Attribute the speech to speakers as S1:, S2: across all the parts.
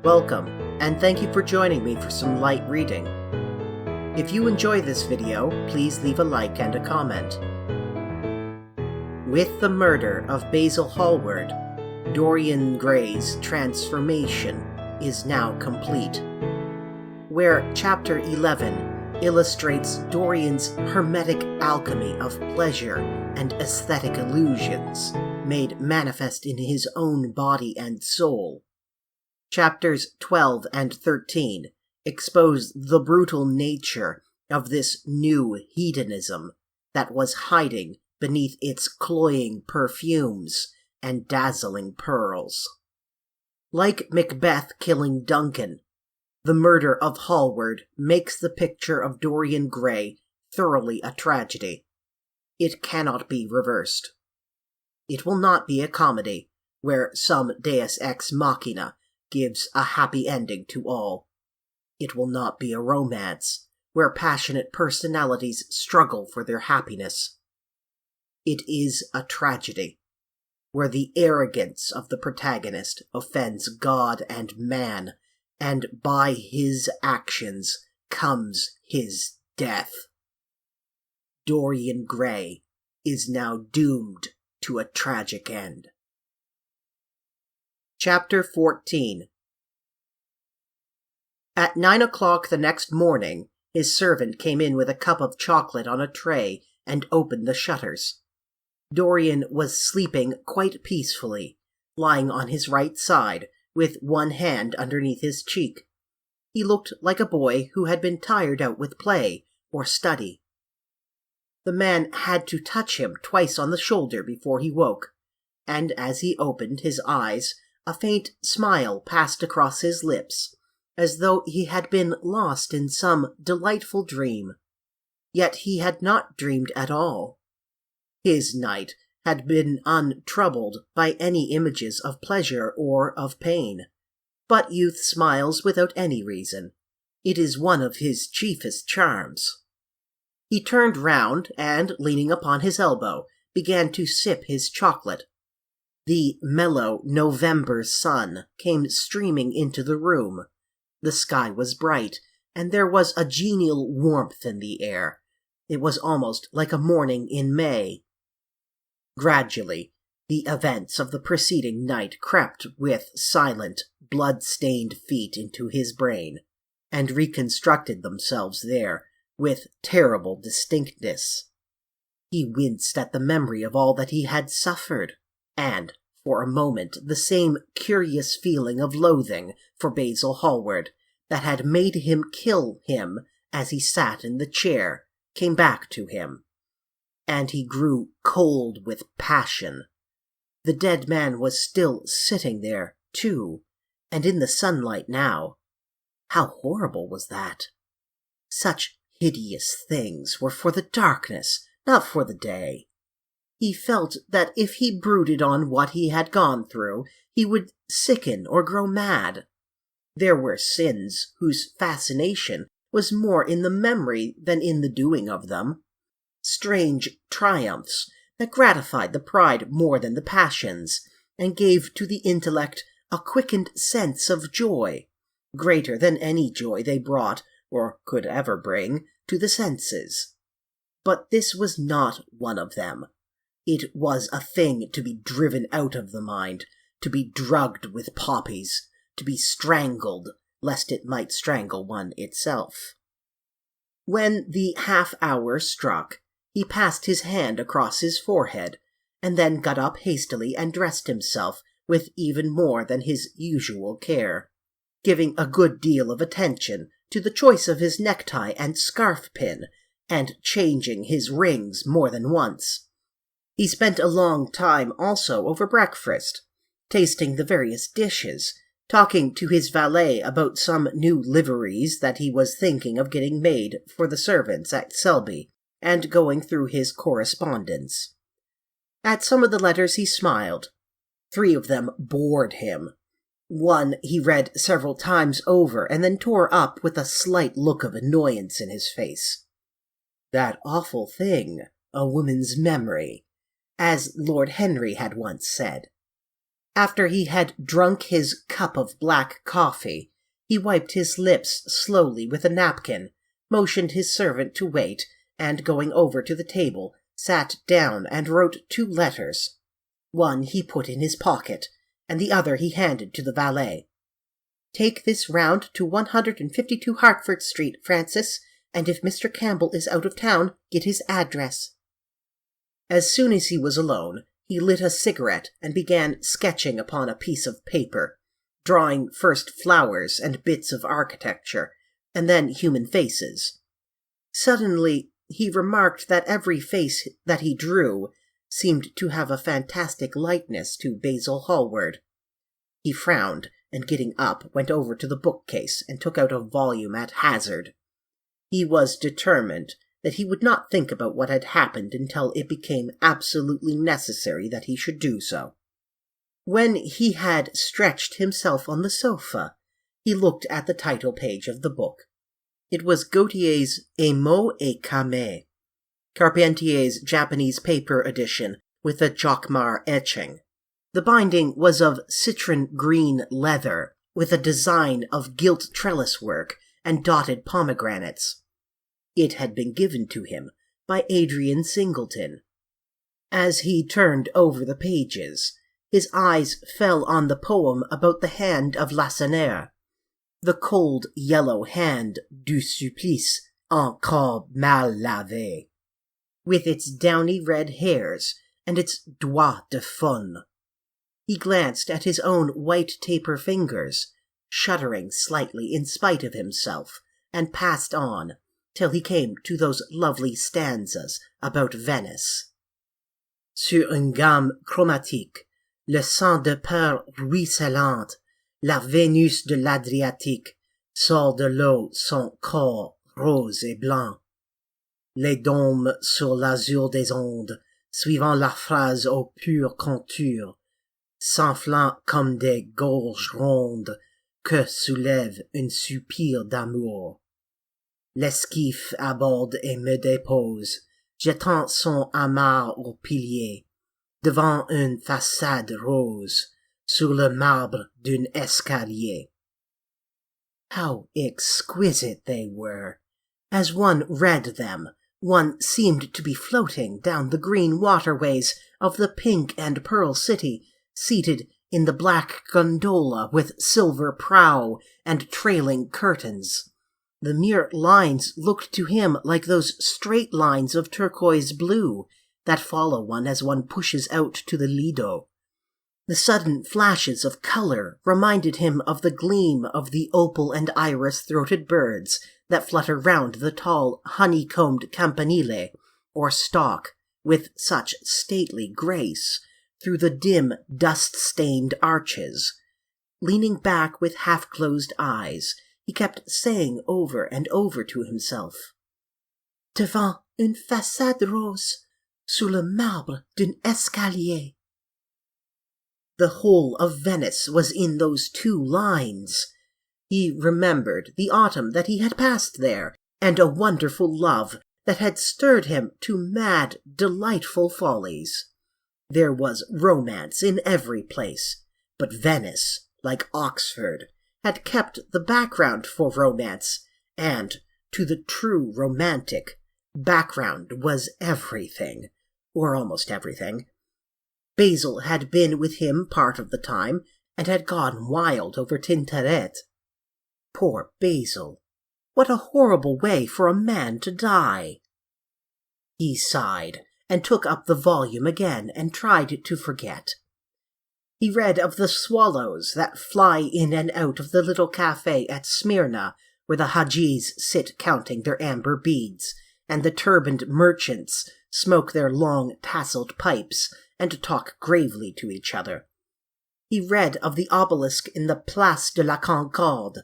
S1: Welcome, and thank you for joining me for some light reading. If you enjoy this video, please leave a like and a comment. With the murder of Basil Hallward, Dorian Gray's transformation is now complete, where Chapter 11 illustrates Dorian's hermetic alchemy of pleasure and aesthetic illusions made manifest in his own body and soul. Chapters 12 and 13 expose the brutal nature of this new hedonism that was hiding beneath its cloying perfumes and dazzling pearls. Like Macbeth killing Duncan, the murder of Hallward makes the picture of Dorian Gray thoroughly a tragedy. It cannot be reversed. It will not be a comedy, where some deus ex machina gives a happy ending to all. It will not be a romance, where passionate personalities struggle for their happiness. It is a tragedy, where the arrogance of the protagonist offends God and man, and by his actions comes his death. Dorian Gray is now doomed to a tragic end. Chapter 14. At 9 o'clock the next morning, his servant came in with a cup of chocolate on a tray and opened the shutters. Dorian was sleeping quite peacefully, lying on his right side, with one hand underneath his cheek. He looked like a boy who had been tired out with play or study. The man had to touch him twice on the shoulder before he woke, and as he opened his eyes, a faint smile passed across his lips, as though he had been lost in some delightful dream. Yet he had not dreamed at all. His night had been untroubled by any images of pleasure or of pain. But youth smiles without any reason. It is one of his chiefest charms. He turned round and, leaning upon his elbow, began to sip his chocolate. The mellow November sun came streaming into the room. The sky was bright, and there was a genial warmth in the air. It was almost like a morning in May. Gradually, the events of the preceding night crept with silent, blood-stained feet into his brain, and reconstructed themselves there with terrible distinctness. He winced at the memory of all that he had suffered, and, for a moment, the same curious feeling of loathing for Basil Hallward that had made him kill him as he sat in the chair came back to him, and he grew cold with passion. The dead man was still sitting there, too, and in the sunlight now. How horrible was that! Such hideous things were for the darkness, not for the day. He felt that if he brooded on what he had gone through, he would sicken or grow mad. There were sins whose fascination was more in the memory than in the doing of them. Strange triumphs that gratified the pride more than the passions, and gave to the intellect a quickened sense of joy, greater than any joy they brought, or could ever bring, to the senses. But this was not one of them. It was a thing to be driven out of the mind, to be drugged with poppies, to be strangled, lest it might strangle one itself. When the half-hour struck, he passed his hand across his forehead, and then got up hastily and dressed himself with even more than his usual care, giving a good deal of attention to the choice of his necktie and scarf-pin, and changing his rings more than once. He spent a long time also over breakfast, tasting the various dishes, talking to his valet about some new liveries that he was thinking of getting made for the servants at Selby, and going through his correspondence. At some of the letters he smiled. 3 of them bored him. One he read several times over and then tore up with a slight look of annoyance in his face. That awful thing, a woman's memory, as Lord Henry had once said. After he had drunk his cup of black coffee, he wiped his lips slowly with a napkin, motioned his servant to wait, and going over to the table, sat down and wrote 2 letters. One he put in his pocket, and the other he handed to the valet. "Take this round to 152 Hertford Street, Francis, and if Mr. Campbell is out of town, get his address." As soon as he was alone, he lit a cigarette and began sketching upon a piece of paper, drawing first flowers and bits of architecture, and then human faces. Suddenly, he remarked that every face that he drew seemed to have a fantastic likeness to Basil Hallward. He frowned, and getting up, went over to the bookcase and took out a volume at hazard. He was determined that he would not think about what had happened until it became absolutely necessary that he should do so. When he had stretched himself on the sofa, he looked at the title page of the book. It was Gautier's Émaux et Camée, Carpentier's Japanese paper edition with a Jacquemart etching. The binding was of citron green leather, with a design of gilt trellis work and dotted pomegranates. It had been given to him by Adrian Singleton. As he turned over the pages, his eyes fell on the poem about the hand of Lacenaire, the cold yellow hand du supplice encore mal lavé, with its downy red hairs and its doigts de faune. He glanced at his own white taper fingers, shuddering slightly in spite of himself, and passed on, till he came to those lovely stanzas about Venice. Sur une gamme chromatique, le sang de perles ruisselante, la Vénus de l'Adriatique sort de l'eau son corps rose et blanc. Les dômes sur l'azur des ondes, suivant la phrase aux pures contures, s'enflant comme des gorges rondes que soulève un soupir d'amour. L'esquif aborde et me dépose, jetant son amarre au pilier, devant une façade rose, sur le marbre d'un escalier. How exquisite they were! As one read them, one seemed to be floating down the green waterways of the pink and pearl city, seated in the black gondola with silver prow and trailing curtains. The mere lines looked to him like those straight lines of turquoise blue that follow one as one pushes out to the Lido. The sudden flashes of color reminded him of the gleam of the opal and iris-throated birds that flutter round the tall honeycombed campanile, or stalk, with such stately grace, through the dim, dust-stained arches. Leaning back with half-closed eyes, he kept saying over and over to himself, "Devant une façade rose, sous le marbre d'un escalier." The whole of Venice was in those 2 lines. He remembered the autumn that he had passed there, and a wonderful love that had stirred him to mad, delightful follies. There was romance in every place, but Venice, like Oxford, had kept the background for romance, and, to the true romantic, background was everything, or almost everything. Basil had been with him part of the time, and had gone wild over Tintoret. Poor Basil! What a horrible way for a man to die! He sighed, and took up the volume again, and tried to forget. He read of the swallows that fly in and out of the little cafe at Smyrna, where the Hajis sit counting their amber beads, and the turbaned merchants smoke their long tasseled pipes and talk gravely to each other. He read of the obelisk in the Place de la Concorde,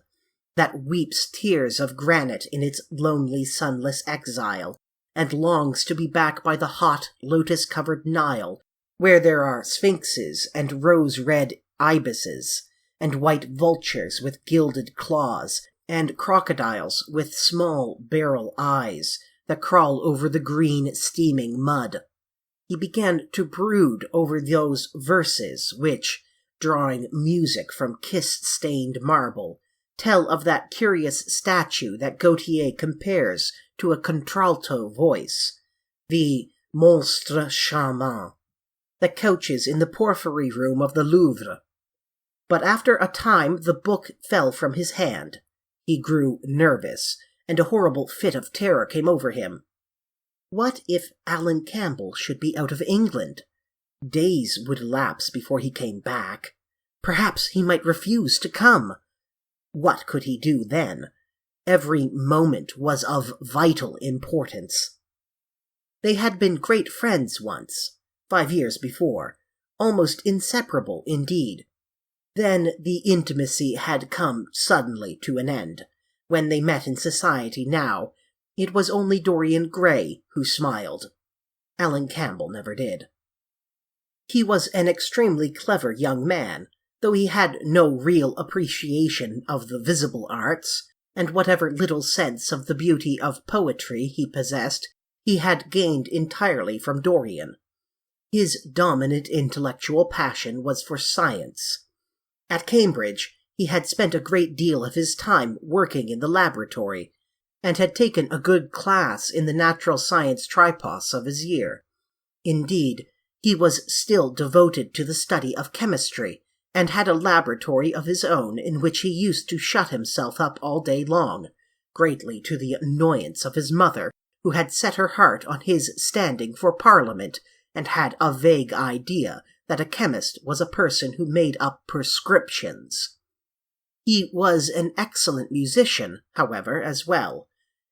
S1: that weeps tears of granite in its lonely sunless exile, and longs to be back by the hot, lotus-covered Nile, where there are sphinxes and rose-red ibises, and white vultures with gilded claws, and crocodiles with small barrel eyes that crawl over the green, steaming mud. He began to brood over those verses which, drawing music from kiss-stained marble, tell of that curious statue that Gautier compares to a contralto voice, the monstre charmant, that couches in the porphyry room of the Louvre. But after a time the book fell from his hand. He grew nervous, and a horrible fit of terror came over him. What if Alan Campbell should be out of England? Days would elapse before he came back. Perhaps he might refuse to come. What could he do then? Every moment was of vital importance. They had been great friends once, 5 years before, almost inseparable indeed. Then the intimacy had come suddenly to an end. When they met in society now, it was only Dorian Gray who smiled. Alan Campbell never did. He was an extremely clever young man, though he had no real appreciation of the visible arts, and whatever little sense of the beauty of poetry he possessed, he had gained entirely from Dorian. His dominant intellectual passion was for science. At Cambridge, he had spent a great deal of his time working in the laboratory, and had taken a good class in the natural science tripos of his year. Indeed, he was still devoted to the study of chemistry, and had a laboratory of his own in which he used to shut himself up all day long, greatly to the annoyance of his mother, who had set her heart on his standing for Parliament, and had a vague idea that a chemist was a person who made up prescriptions. He was an excellent musician, however, as well,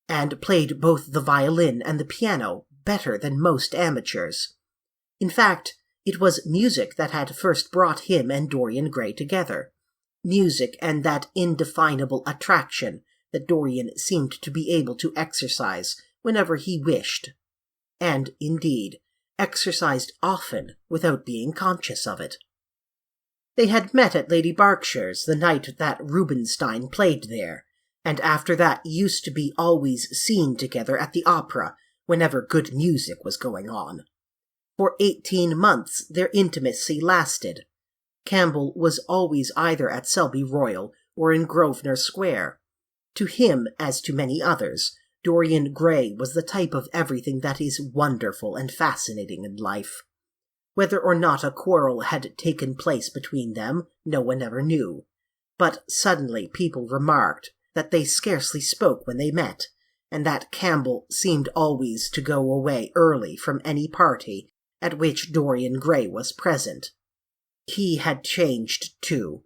S1: and played both the violin and the piano better than most amateurs. In fact, it was music that had first brought him and Dorian Gray together. Music and that indefinable attraction that Dorian seemed to be able to exercise whenever he wished. And, indeed, exercised often without being conscious of it. They had met at Lady Berkshire's the night that Rubinstein played there, and after that used to be always seen together at the opera whenever good music was going on. For 18 months their intimacy lasted. Campbell was always either at Selby Royal or in Grosvenor Square. To him, as to many others, Dorian Gray was the type of everything that is wonderful and fascinating in life. Whether or not a quarrel had taken place between them, no one ever knew. But suddenly people remarked that they scarcely spoke when they met, and that Campbell seemed always to go away early from any party at which Dorian Gray was present. He had changed, too,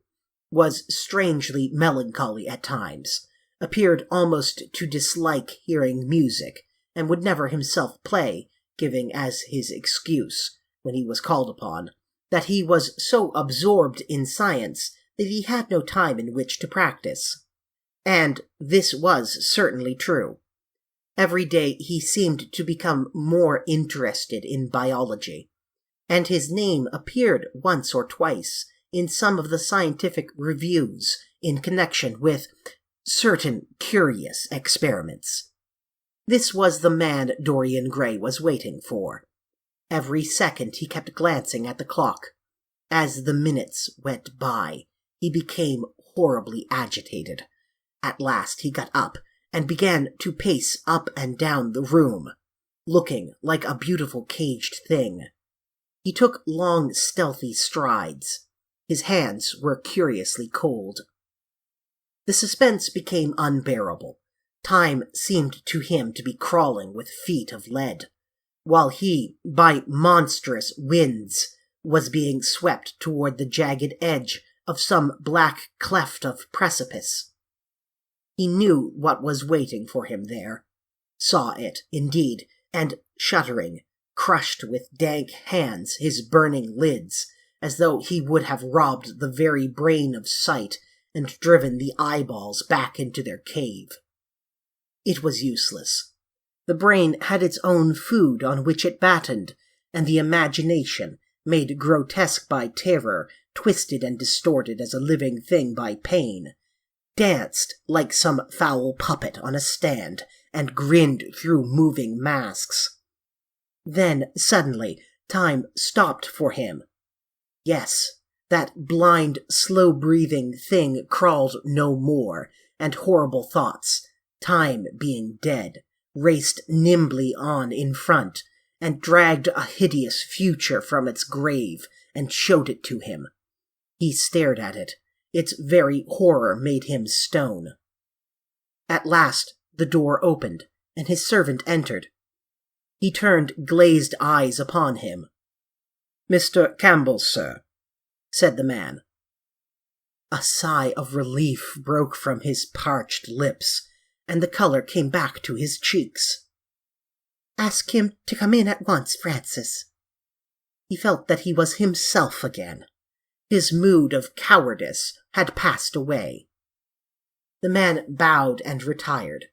S1: was strangely melancholy at times, appeared almost to dislike hearing music, and would never himself play, giving as his excuse, when he was called upon, that he was so absorbed in science that he had no time in which to practice. And this was certainly true. Every day he seemed to become more interested in biology, and his name appeared once or twice in some of the scientific reviews in connection with certain curious experiments. This was the man Dorian Gray was waiting for. Every second he kept glancing at the clock. As the minutes went by, he became horribly agitated. At last he got up and began to pace up and down the room, looking like a beautiful caged thing. He took long, stealthy strides. His hands were curiously cold. The suspense became unbearable. Time seemed to him to be crawling with feet of lead, while he, by monstrous winds, was being swept toward the jagged edge of some black cleft of precipice. He knew what was waiting for him there, saw it, indeed, and, shuddering, crushed with dank hands his burning lids, as though he would have robbed the very brain of sight and driven the eyeballs back into their cave. It was useless. The brain had its own food on which it battened, and the imagination, made grotesque by terror, twisted and distorted as a living thing by pain, danced like some foul puppet on a stand, and grinned through moving masks. Then, suddenly, time stopped for him. Yes, That blind, slow-breathing thing crawled no more, and horrible thoughts, time being dead, raced nimbly on in front, and dragged a hideous future from its grave, and showed it to him. He stared at it. Its very horror made him stone. At last the door opened, and his servant entered. He turned glazed eyes upon him. "Mr. Campbell, sir," said the man. A sigh of relief broke from his parched lips, and the color came back to his cheeks. "Ask him to come in at once, Francis." He felt that he was himself again. His mood of cowardice had passed away. The man bowed and retired.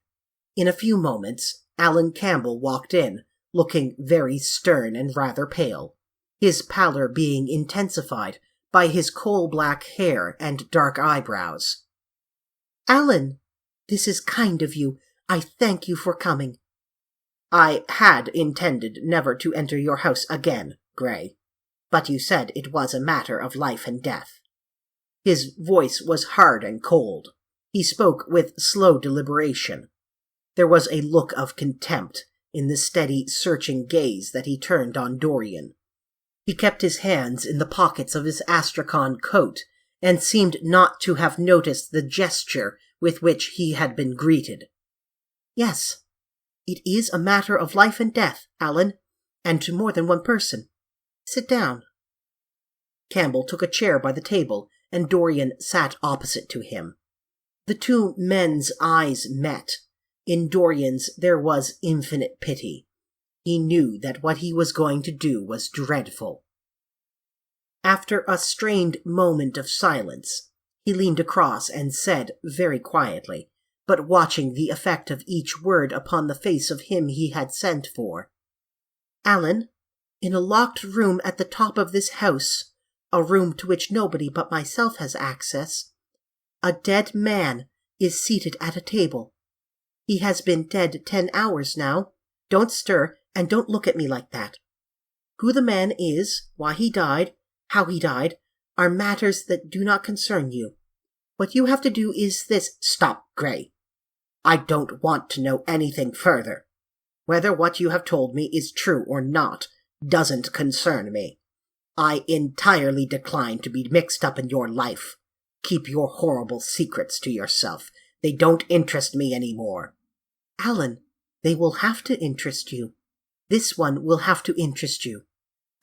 S1: In a few moments, Alan Campbell walked in, looking very stern and rather pale, his pallor being intensified by his coal-black hair and dark eyebrows. "Alan, this is kind of you. I thank you for coming." "I had intended never to enter your house again, Gray, but you said it was a matter of life and death." His voice was hard and cold. He spoke with slow deliberation. There was a look of contempt in the steady, searching gaze that he turned on Dorian. He kept his hands in the pockets of his astrakhan coat, and seemed not to have noticed the gesture with which he had been greeted. "Yes, it is a matter of life and death, Alan, and to more than one person. Sit down." Campbell took a chair by the table, and Dorian sat opposite to him. The two men's eyes met. In Dorian's there was infinite pity. He knew that what he was going to do was dreadful. After a strained moment of silence, he leaned across and said very quietly, but watching the effect of each word upon the face of him he had sent for, "Alan, in a locked room at the top of this house, a room to which nobody but myself has access, a dead man is seated at a table. He has been dead 10 hours now. Don't stir, and don't look at me like that. Who the man is, why he died, how he died, are matters that do not concern you. What you have to do is this—" "Stop, Gray. I don't want to know anything further. Whether what you have told me is true or not doesn't concern me. I entirely decline to be mixed up in your life. Keep your horrible secrets to yourself. They don't interest me anymore." "Alan, they will have to interest you. This one will have to interest you.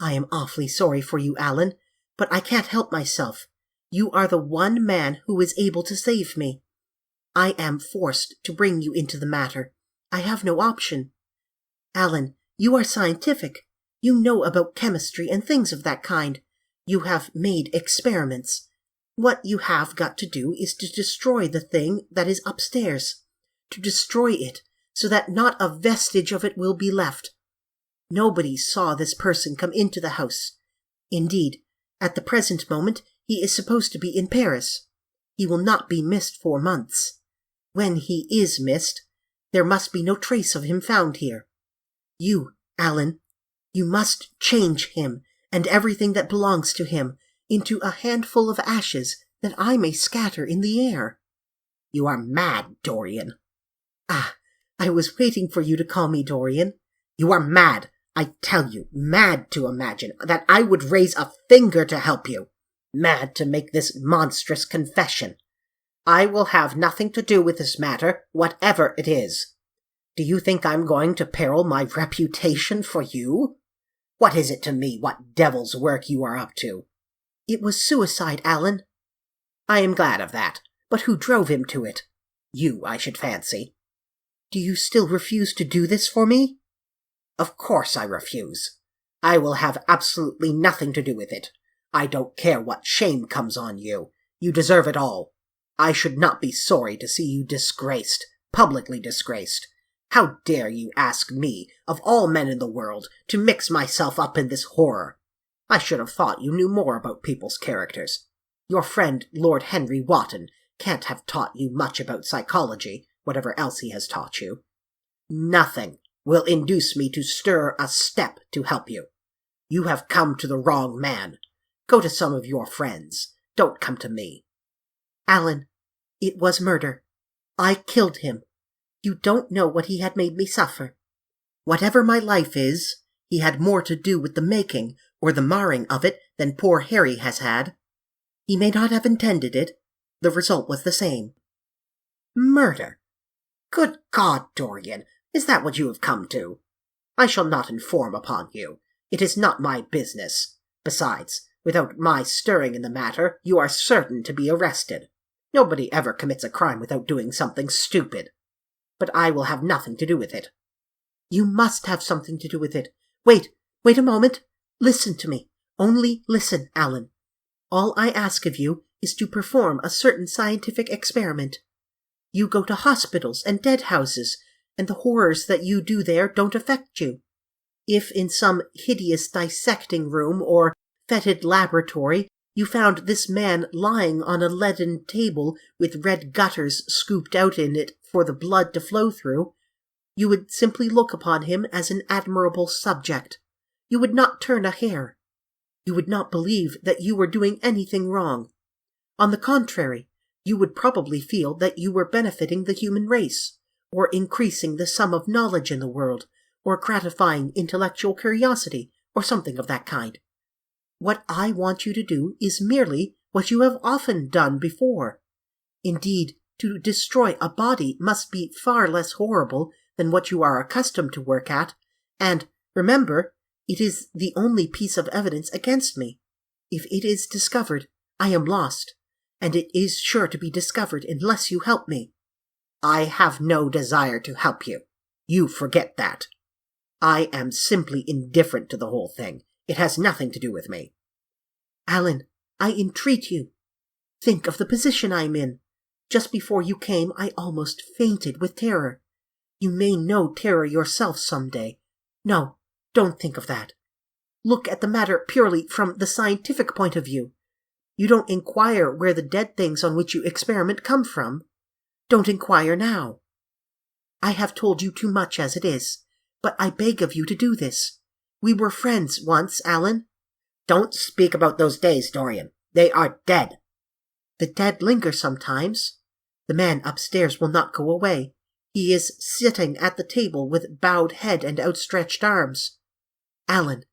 S1: I am awfully sorry for you, Alan, but I can't help myself. You are the one man who is able to save me. I am forced to bring you into the matter. I have no option. Alan, you are scientific. You know about chemistry and things of that kind. You have made experiments. What you have got to do is to destroy the thing that is upstairs. To destroy it, so that not a vestige of it will be left. Nobody saw this person come into the house. Indeed, at the present moment, he is supposed to be in Paris. He will not be missed for months. When he is missed, there must be no trace of him found here. You, Alan, you must change him and everything that belongs to him into a handful of ashes that I may scatter in the air." "You are mad, Dorian." "Ah, I was waiting for you to call me Dorian." "You are mad, I tell you, mad to imagine that I would raise a finger to help you. Mad to make this monstrous confession. I will have nothing to do with this matter, whatever it is. Do you think I'm going to peril my reputation for you? What is it to me what devil's work you are up to?" "It was suicide, Alan." "I am glad of that, but who drove him to it? You, I should fancy." "Do you still refuse to do this for me?" "Of course I refuse. I will have absolutely nothing to do with it. I don't care what shame comes on you. You deserve it all. I should not be sorry to see you disgraced, publicly disgraced. How dare you ask me, of all men in the world, to mix myself up in this horror? I should have thought you knew more about people's characters. Your friend Lord Henry Wotton can't have taught you much about psychology, whatever else he has taught you. Nothing will induce me to stir a step to help you. You have come to the wrong man. Go to some of your friends. Don't come to me."
S2: "Alan, it was murder. I killed him. You don't know what he had made me suffer. Whatever my life is, he had more to do with the making or the marring of it than poor Harry has had. He may not have intended it. The result was the same."
S1: "Murder? Good God, Dorian, is that what you have come to? I shall not inform upon you. It is not my business. Besides, without my stirring in the matter, you are certain to be arrested. Nobody ever commits a crime without doing something stupid. But I will have nothing to do with it."
S2: "You must have something to do with it. Wait a moment. Listen to me. Only listen, Alan. All I ask of you is to perform a certain scientific experiment. You go to hospitals and dead houses, and the horrors that you do there don't affect you. If in some hideous dissecting room or fetid laboratory you found this man lying on a leaden table with red gutters scooped out in it for the blood to flow through, you would simply look upon him as an admirable subject. You would not turn a hair. You would not believe that you were doing anything wrong. On the contrary, you would probably feel that you were benefiting the human race, or increasing the sum of knowledge in the world, or gratifying intellectual curiosity, or something of that kind. What I want you to do is merely what you have often done before. Indeed, to destroy a body must be far less horrible than what you are accustomed to work at, and, remember, it is the only piece of evidence against me. If it is discovered, I am lost, and it is sure to be discovered unless you help me."
S1: "I have no desire to help you. You forget that. I am simply indifferent to the whole thing. It has nothing to do with me."
S2: "Alan, I entreat you. Think of the position I am in. Just before you came, I almost fainted with terror. You may know terror yourself some day. No, don't think of that. Look at the matter purely from the scientific point of view. You don't inquire where the dead things on which you experiment come from. Don't inquire now. I have told you too much as it is, but I beg of you to do this. We were friends once, Alan."
S1: "Don't speak about those days, Dorian. They are dead."
S2: "The dead linger sometimes. The man upstairs will not go away. He is sitting at the table with bowed head and outstretched arms. Alan,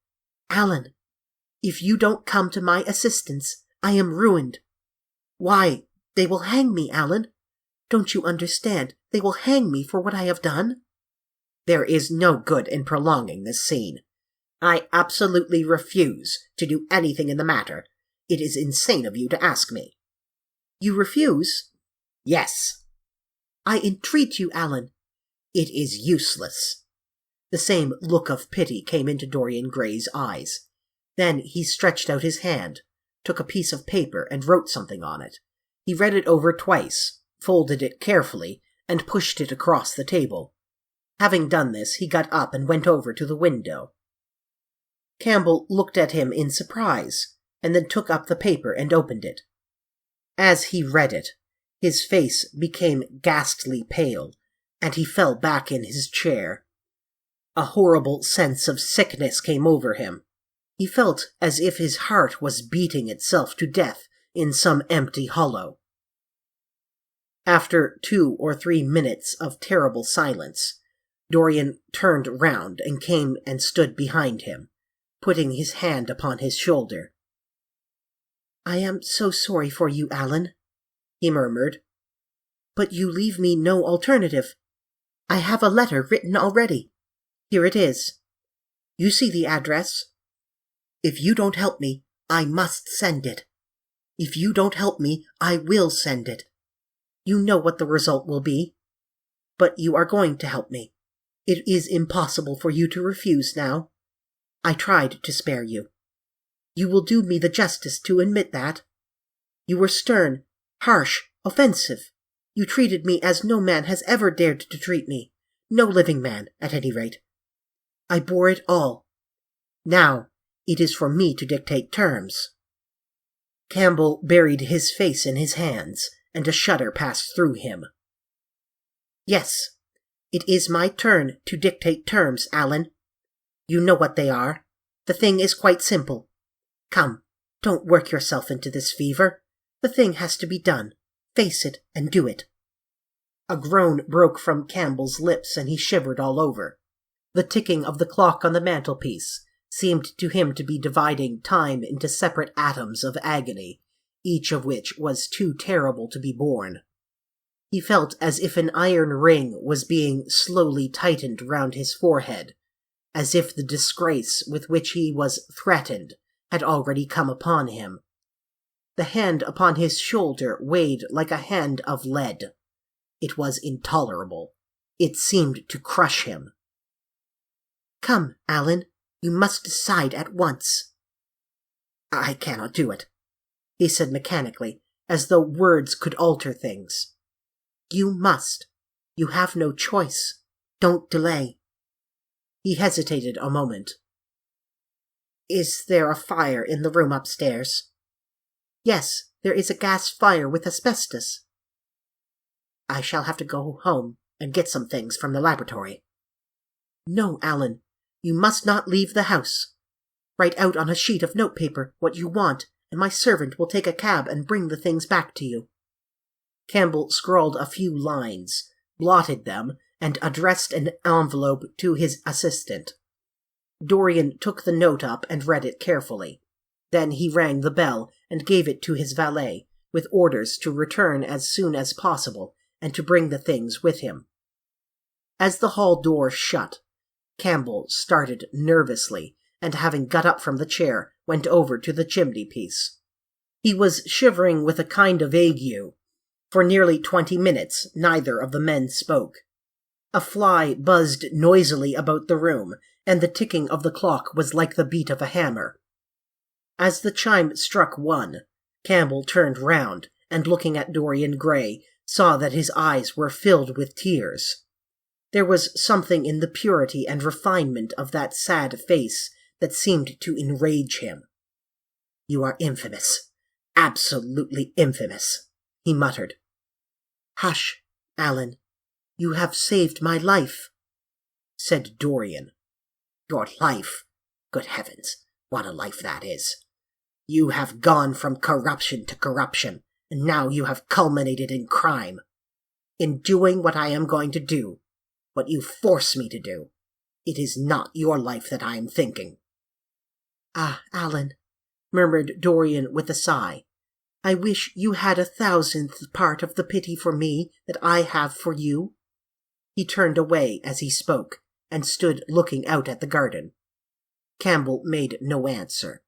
S2: if you don't come to my assistance, I am ruined. Why, they will hang me, Alan. Don't you understand? They will hang me for what I have done."
S1: "There is no good in prolonging this scene. I absolutely refuse to do anything in the matter. It is insane of you to ask me."
S2: "You refuse?"
S1: "Yes."
S2: "I entreat you, Alan."
S1: "It is useless."
S2: The same look of pity came into Dorian Gray's eyes. Then he stretched out his hand, took a piece of paper and wrote something on it.
S1: He read it over twice, folded it carefully, and pushed it across the table. Having done this, he got up and went over to the window. Campbell looked at him in surprise, and then took up the paper and opened it. As he read it, his face became ghastly pale, and he fell back in his chair. A horrible sense of sickness came over him. He felt as if his heart was beating itself to death in some empty hollow. After 2 or 3 minutes of terrible silence, Dorian turned round and came and stood behind him, putting his hand upon his shoulder.
S2: "I am so sorry for you, Alan," he murmured. "But you leave me no alternative. I have a letter written already. Here it is. You see the address. If you don't help me, I must send it. If you don't help me, I will send it. You know what the result will be. But you are going to help me. It is impossible for you to refuse now. I tried to spare you. You will do me the justice to admit that. You were stern, harsh, offensive. You treated me as no man has ever dared to treat me. No living man, at any rate. I bore it all. Now, it is for me to dictate terms." Campbell buried his face in his hands, and a shudder passed through him. "Yes, it is my turn to dictate terms, Alan. You know what they are. The thing is quite simple. Come, Don't work yourself into this fever. The thing has to be done. Face it and do it."
S1: A groan broke from Campbell's lips, and he shivered all over. The ticking of the clock on the mantelpiece seemed to him to be dividing time into separate atoms of agony, each of which was too terrible to be borne. He felt as if an iron ring was being slowly tightened round his forehead, as if the disgrace with which he was threatened had already come upon him. The hand upon his shoulder weighed like a hand of lead. It was intolerable. It seemed to crush him.
S2: "Come, Alan, you must decide at once."
S1: "I cannot do it," he said mechanically, as though words could alter things.
S2: "You must. You have no choice. Don't delay."
S1: He hesitated a moment.
S2: "Is there a fire in the room upstairs?"
S1: "Yes, there is a gas fire with asbestos."
S2: "I shall have to go home and get some things from the laboratory." "No, Alan, you must not leave the house. Write out on a sheet of notepaper what you want, and my servant will take a cab and bring the things back to you." Campbell scrawled a few lines, blotted them, and addressed an envelope to his assistant. Dorian took the note up and read it carefully. Then he rang the bell and gave it to his valet, with orders to return as soon as possible and to bring the things with him. As the hall door shut, Campbell started nervously, and having got up from the chair, went over to the chimney-piece. He was shivering with a kind of ague. For nearly 20 minutes neither of the men spoke. A fly buzzed noisily about the room, and the ticking of the clock was like the beat of a hammer. As the chime struck 1, Campbell turned round, and looking at Dorian Gray, saw that his eyes were filled with tears. There was something in the purity and refinement of that sad face that seemed to enrage him. "You are infamous, absolutely infamous," he muttered. "Hush, Alan. You have saved my life,"
S1: said Dorian. "Your life? Good heavens, what a life that is! You have gone from corruption to corruption, and now you have culminated in crime. In doing what I am going to do, what you force me to do, it is not your life that I am thinking."
S2: "Ah, Alan," murmured Dorian with a sigh, "I wish you had 1,000th part of the pity for me that I have for you."
S1: He turned away as he spoke, and stood looking out at the garden. Campbell made no answer.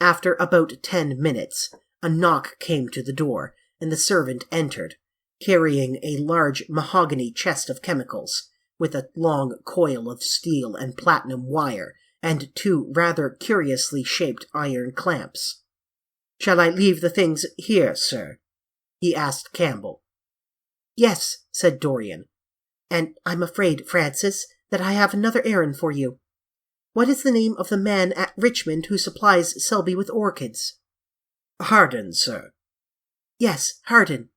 S1: After about 10 minutes, a knock came to the door, and the servant entered, carrying a large mahogany chest of chemicals, with a long coil of steel and platinum wire, and 2 rather curiously shaped iron clamps. "Shall I leave the things here, sir?" he asked Campbell.
S2: "Yes," said Dorian. "And I'm afraid, Francis, that I have another errand for you. What is the name of the man at Richmond who supplies Selby with orchids?"
S1: "Harden, sir."
S2: "Yes, Harden.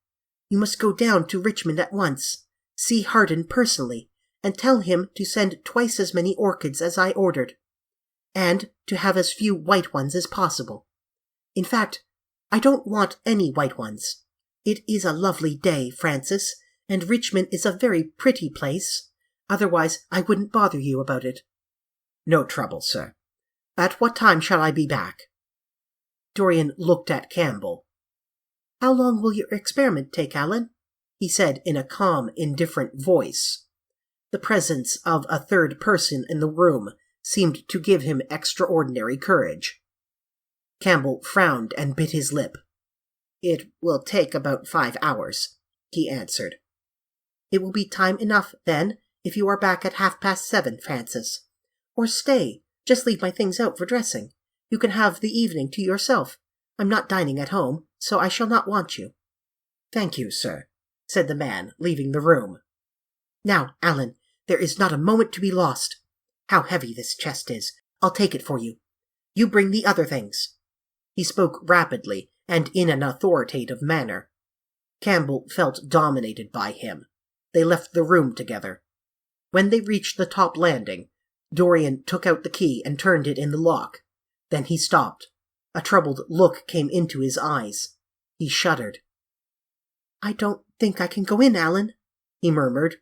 S2: You must go down to Richmond at once, see Harden personally, and tell him to send twice as many orchids as I ordered, and to have as few white ones as possible. In fact, I don't want any white ones. It is a lovely day, Francis, and Richmond is a very pretty place. Otherwise, I wouldn't bother you about it."
S1: "No trouble, sir.
S2: At what time shall I be back?"
S1: Dorian looked at Campbell.
S2: "How long will your experiment take, Alan?"
S1: he said in a calm, indifferent voice. The presence of a third person in the room seemed to give him extraordinary courage. Campbell frowned and bit his lip. "It will take about 5 hours," he answered.
S2: "It will be time enough, then, if you are back at 7:30, Francis. Or stay, just leave my things out for dressing. You can have the evening to yourself. I'm not dining at home, so I shall not want you."
S1: "Thank you, sir," said the man, leaving the room.
S2: "Now, Alan, there is not a moment to be lost. How heavy this chest is! I'll take it for you. You bring the other things."
S1: He spoke rapidly and in an authoritative manner. Campbell felt dominated by him. They left the room together. When they reached the top landing, Dorian took out the key and turned it in the lock. Then he stopped. A troubled look came into his eyes. He shuddered.
S2: "I don't think I can go in, Alan," he murmured.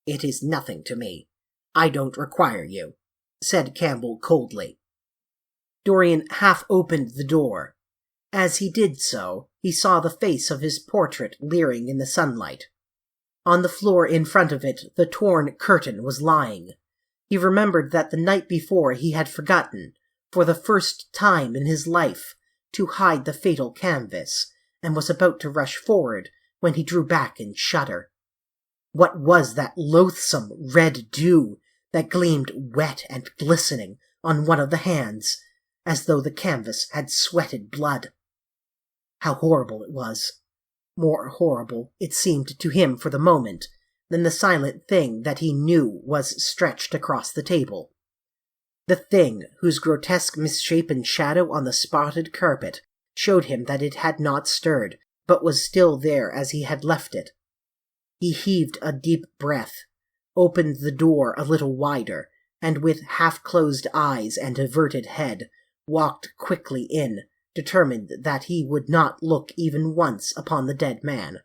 S1: "It is nothing to me. I don't require you," said Campbell coldly. Dorian half opened the door. As he did so, he saw the face of his portrait leering in the sunlight. On the floor in front of it, the torn curtain was lying. He remembered that the night before he had forgotten, for the first time in his life, to hide the fatal canvas, and was about to rush forward when he drew back in shudder. What was that loathsome red dew that gleamed wet and glistening on one of the hands, as though the canvas had sweated blood? How horrible it was! More horrible, it seemed to him for the moment, than the silent thing that he knew was stretched across the table. The thing whose grotesque misshapen shadow on the spotted carpet showed him that it had not stirred, but was still there as he had left it. He heaved a deep breath, opened the door a little wider, and with half-closed eyes and averted head, walked quickly in, determined that he would not look even once upon the dead man.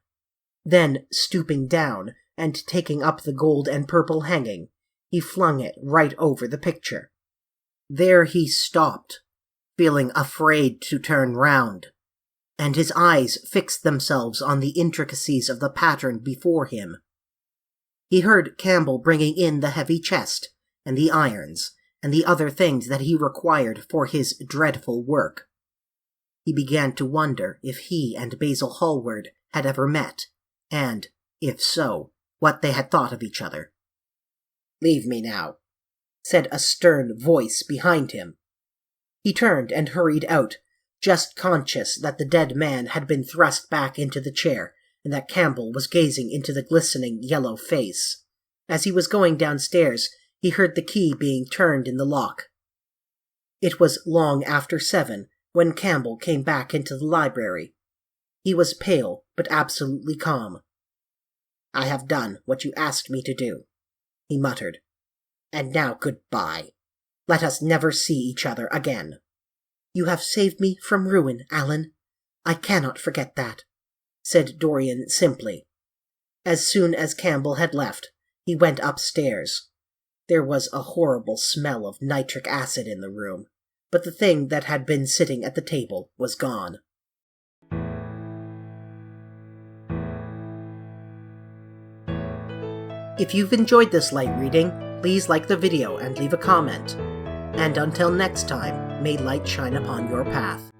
S1: Then, stooping down, and taking up the gold and purple hanging, he flung it right over the picture. There he stopped, feeling afraid to turn round, and his eyes fixed themselves on the intricacies of the pattern before him. He heard Campbell bringing in the heavy chest, and the irons, and the other things that he required for his dreadful work. He began to wonder if he and Basil Hallward had ever met, and, if so, what they had thought of each other. "Leave me now," said a stern voice behind him. He turned and hurried out, just conscious that the dead man had been thrust back into the chair, and that Campbell was gazing into the glistening yellow face. As he was going downstairs, he heard the key being turned in the lock. It was long after 7 when Campbell came back into the library. He was pale, but absolutely calm. "I have done what you asked me to do," he muttered. "And now goodbye. Let us never see each other again."
S2: "You have saved me from ruin, Alan. I cannot forget that,"
S1: said Dorian simply. As soon as Campbell had left, he went upstairs. There was a horrible smell of nitric acid in the room, but the thing that had been sitting at the table was gone. If you've enjoyed this light reading, please like the video and leave a comment. And until next time, may light shine upon your path.